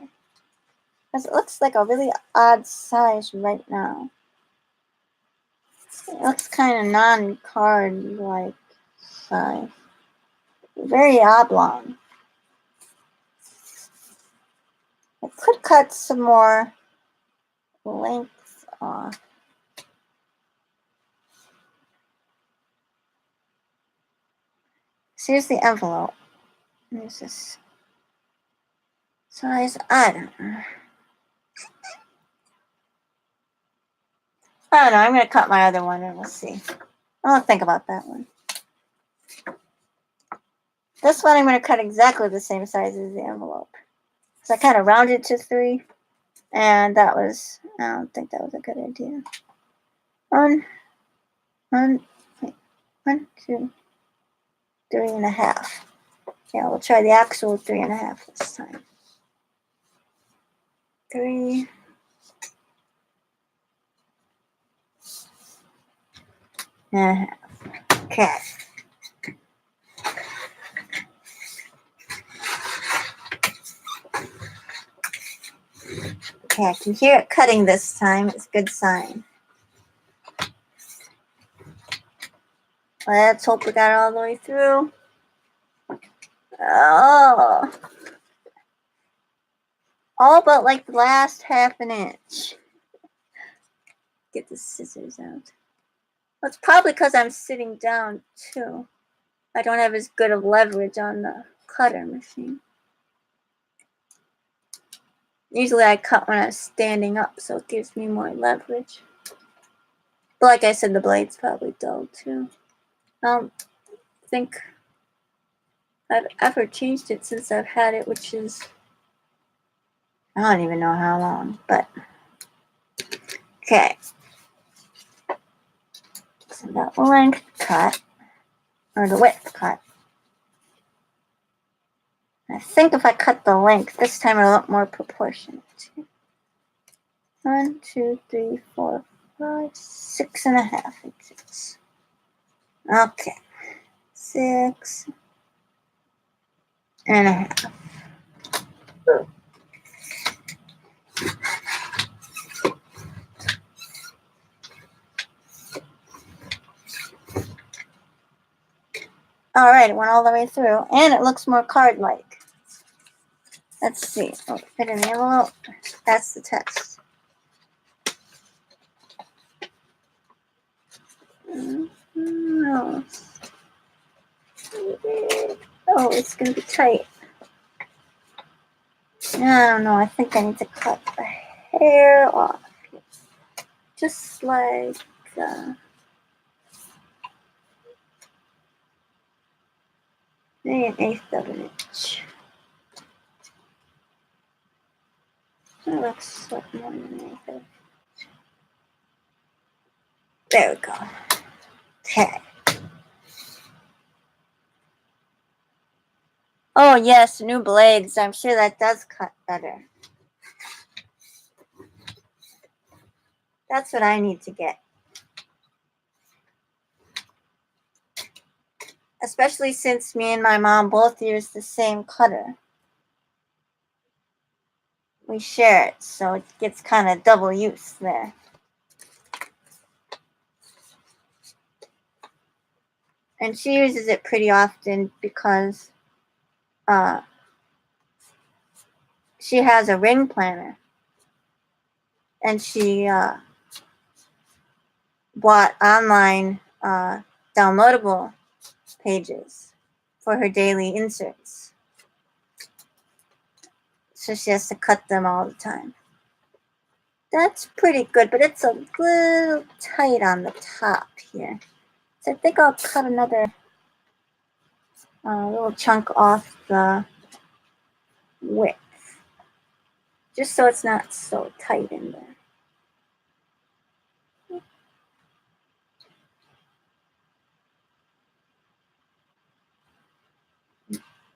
Because it looks like a really odd size right now. It looks kind of non-card-like size. Very oblong. I could cut some more length off. So here's the envelope. Here's this size. I don't know. I don't know. I'm going to cut my other one and we'll see. I'll think about that one. This one I'm going to cut exactly the same size as the envelope. So I kind of rounded to 3. And that was, I don't think that was a good idea. 1, 2, 3.5. Yeah, we'll try the actual 3.5 this time. 3. And a half. Okay. Okay, I can hear it cutting this time. It's a good sign. Let's hope we got it all the way through. Oh. All but like the last half an inch. Get the scissors out. Well, it's probably because I'm sitting down too. I don't have as good of leverage on the cutter machine. Usually I cut when I'm standing up, so it gives me more leverage. But like I said, the blade's probably dull too. I don't think I've ever changed it since I've had it, which is, I don't even know how long, but okay. So that length cut, or the width cut. I think if I cut the length, this time it'll look more proportionate. 1, 2, 3, 4, 5, 6.5 inches. Okay. 6.5. All right, it went all the way through, and it looks more card-like. Let's see. Oh, fit in the envelope. That's the test. No. Oh, it's going to be tight. I don't know. I think I need to cut the hair off. Just like... maybe 1/8 of an inch. That looks like more than 1/8 of an inch. There we go. Okay. Oh yes, new blades. I'm sure that does cut better. That's what I need to get. Especially since me and my mom both use the same cutter. we share it, so it gets kind of double use there. And she uses it pretty often because she has a ring planner, and she bought online downloadable pages for her daily inserts. So she has to cut them all the time. That's pretty good, but it's a little tight on the top here. So I think I'll cut another little chunk off the width, just so it's not so tight in there.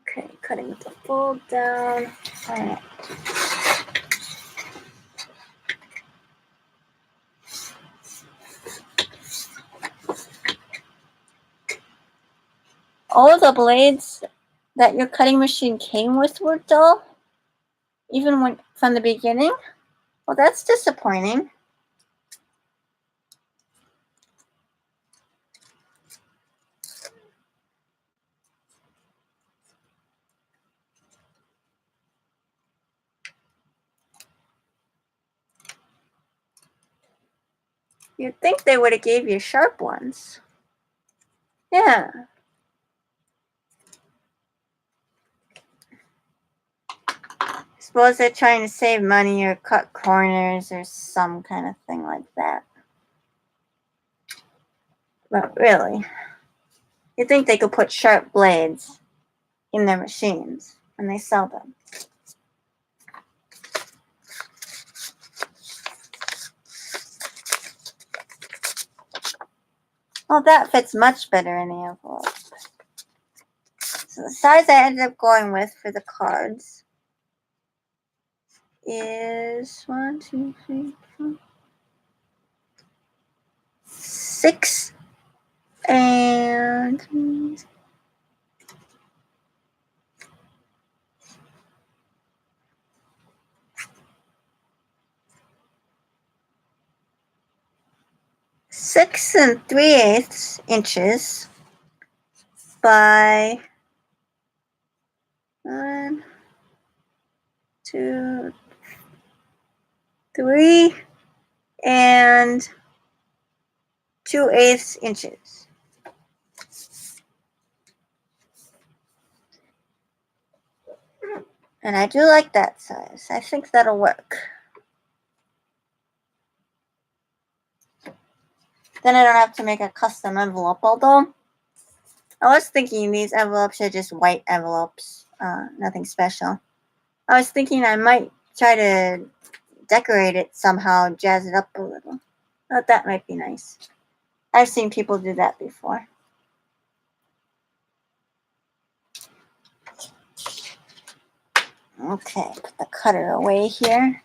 Okay, cutting the fold down. All right. All the blades that your cutting machine came with were dull, even when from the beginning? Well, that's disappointing. You'd think they would have gave you sharp ones. Yeah. Suppose they're trying to save money or cut corners or some kind of thing like that. But really, you'd think they could put sharp blades in their machines when they sell them. Well, that fits much better in the envelope. So the size I ended up going with for the cards is 1, 2, 3, 4, 6 and 6 3/8 inches by 1, 2, 3 and 2/8 inches. And I do like that size. I think that'll work. Then I don't have to make a custom envelope, although I was thinking these envelopes are just white envelopes, nothing special. I was thinking I might try to decorate it somehow, jazz it up a little. Thought that might be nice. I've seen people do that before. Okay, put the cutter away here.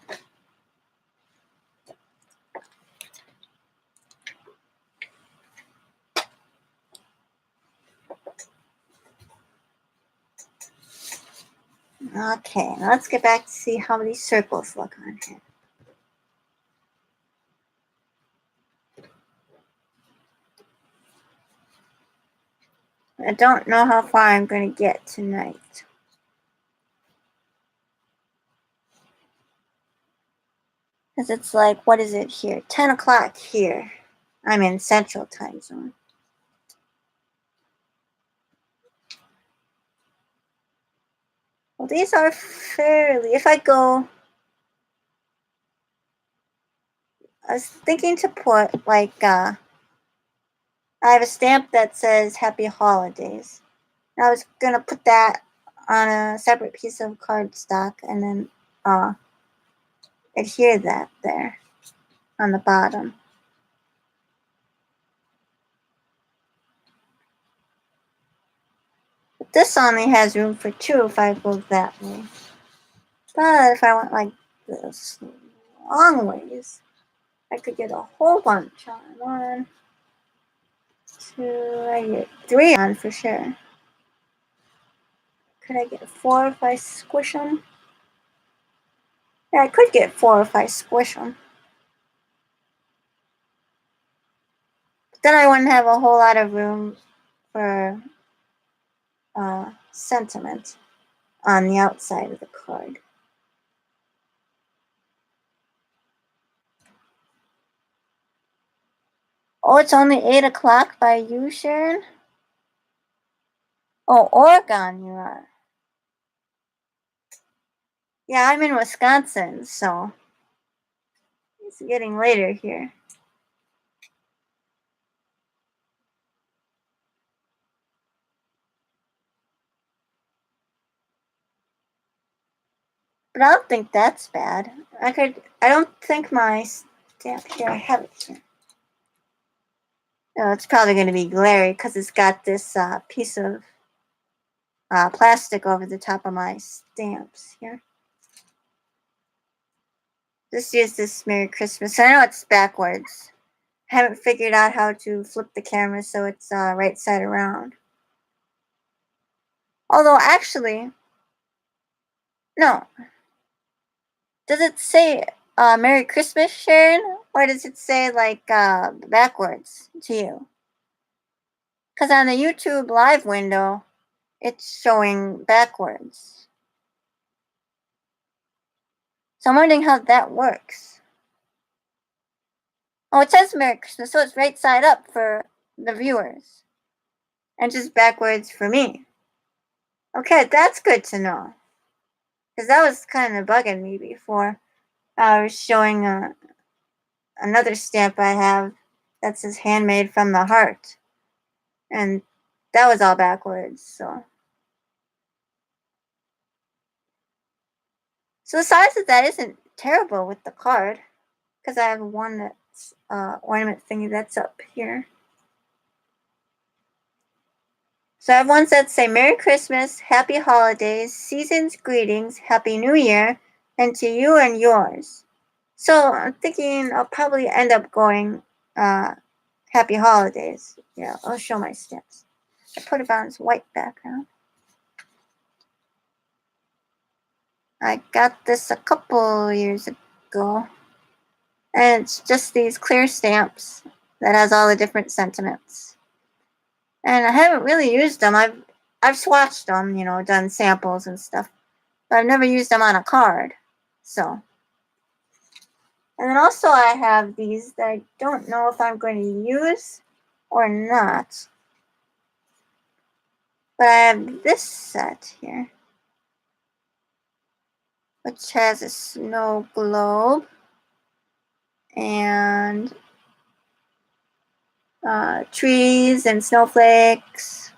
Okay, now let's get back to see how these circles look on here. I don't know how far I'm going to get tonight. Because it's like, what is it here? 10 o'clock here. I'm in Central Time Zone. Well, these are fairly, if I go, I was thinking to put like, I have a stamp that says Happy Holidays. And I was going to put that on a separate piece of cardstock and then adhere that there on the bottom. But this only has room for 2 if I go that way. But if I went like this long ways, I could get a whole bunch on. 1, 2, I get 3 on for sure. Could I get 4 if I squish them? Yeah, I could get 4 if I squish them. But then I wouldn't have a whole lot of room for sentiment on the outside of the card. Oh, it's only 8 o'clock by you, Sharon? Oh, Oregon you are. Yeah, I'm in Wisconsin, so it's getting later here. But I don't think that's bad. I don't think my stamp here, I have it here. No, it's probably going to be glary because it's got this piece of plastic over the top of my stamps here. Just use this Merry Christmas. I know it's backwards. I haven't figured out how to flip the camera so it's right side around. Although, actually, no. Does it say Merry Christmas, Sharon? Or does it say, like, backwards to you? Because on the YouTube live window, it's showing backwards. So I'm wondering how that works. Oh, it says Merry Christmas, so it's right side up for the viewers. And just backwards for me. Okay, that's good to know. Because that was kind of bugging me before. I was showing another stamp I have that says handmade from the heart. And that was all backwards, so. So the size of that isn't terrible with the card. Because I have one that's ornament thingy that's up here. So I have ones that say Merry Christmas, Happy Holidays, Season's Greetings, Happy New Year, and to you and yours. So I'm thinking I'll probably end up going Happy Holidays. Yeah, I'll show my stamps. I put it on this white background. I got this a couple years ago. And it's just these clear stamps that has all the different sentiments. And I haven't really used them. I've swatched them, you know, done samples and stuff. But I've never used them on a card. So. And then also I have these that I don't know if I'm going to use or not. But I have this set here, which has a snow globe and trees and snowflakes.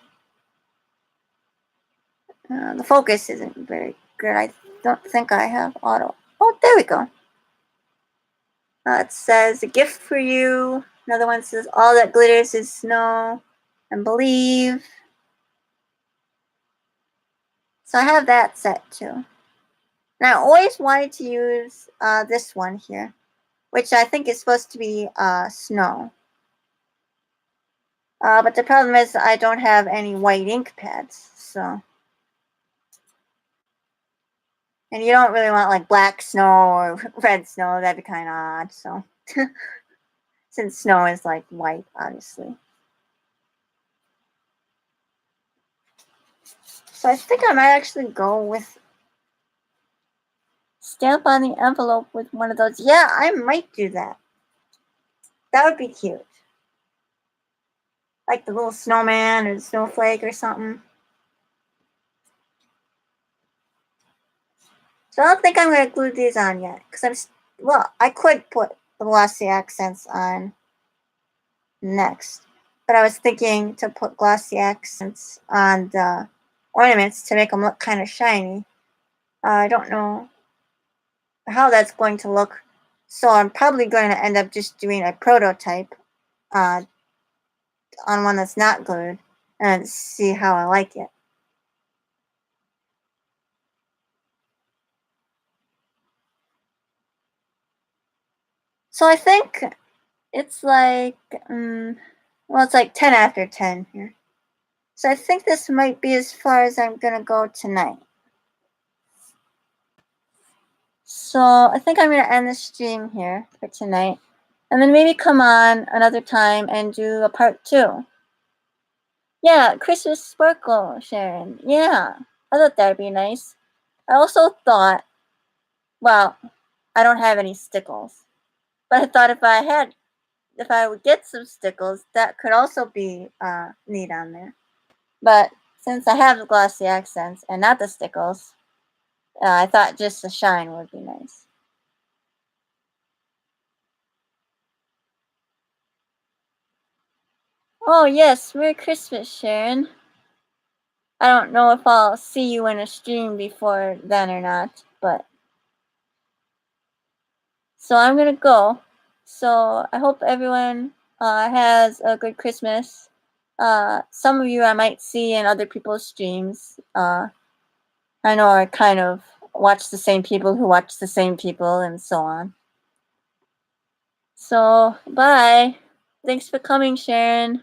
The focus isn't very good. I don't think I have auto. Oh, there we go. It says, a gift for you. Another one says, all that glitters is snow. And believe. So I have that set too. And I always wanted to use this one here, which I think is supposed to be snow. But the problem is I don't have any white ink pads, so. And you don't really want like black snow or red snow. That'd be kind of odd, so. Since snow is like white, obviously. So I think I might actually go with stamp on the envelope with one of those. Yeah, I might do that. That would be cute. Like the little snowman or the snowflake or something. So I don't think I'm going to glue these on yet. Because well, I could put the glossy accents on next. But I was thinking to put glossy accents on the ornaments to make them look kind of shiny. I don't know how that's going to look. So I'm probably going to end up just doing a prototype on one that's not glued and see how I like it. So I think it's like, well, it's like 10 after 10 here. So I think this might be as far as I'm going to go tonight. So So I think I'm going to end the stream here for tonight. And then maybe come on another time and do a part 2. Yeah, Christmas sparkle, Sharon. Yeah, I thought that'd be nice. I also thought, well, I don't have any stickles. But I thought if I would get some stickles, that could also be neat on there. But since I have the glossy accents and not the stickles, I thought just the shine would be nice. Oh yes, Merry Christmas, Sharon. I don't know if I'll see you in a stream before then or not, but so I'm gonna go. So I hope everyone has a good Christmas. Some of you I might see in other people's streams. I know I kind of watch the same people who watch the same people and so on. So bye. Thanks for coming, Sharon.